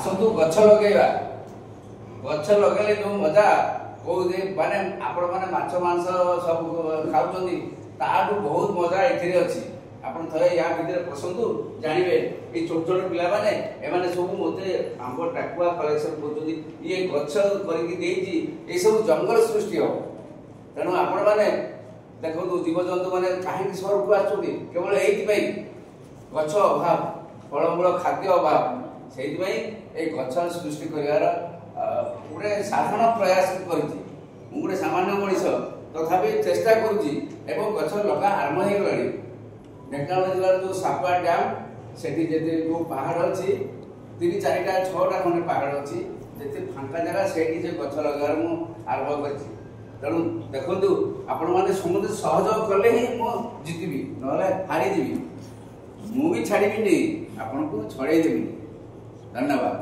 आसतु गछ लगेगा गछ लगेले जो मजा को माने आपण माने माछ मांस सब खाउछंदी ताठू बहुत मजा एथिरे अछि। आपण थरे या भितर पसंदु जानिबे ए छोट छोट पिला माने एमाने सब मोते आंब टाकुआ कलेक्शन करछंदी ये गछ करके देइजी ए सब जंगल सृष्टि हो। तेणु आपण माने देखो जीव जंतु माने काहे सहर को आछंदी केवल एथि पई गछ अभाव फलमूल खाद्य अभाव से गछ सृष्टि कर गोटे साधारण प्रयास कर सामान्य मनीष तथापि चेष्टा करुँच गछ लगा आरंभ हो गला। ढेंकानाल जिलार जो सापुआ डैम से जो पहाड़ अच्छी 3-4टा 6टा खंडे पहाड़ अच्छी जिते फांका जगह से गछ लगार मुझे आरंभ कर। तेणु देखु आपण मैंने समस्त सहयोग कले ही मुझे जितबी ना हारीदेवी मुझे छाड़बी नहीं आपन को छड़ेदेवी। धन्यवाद।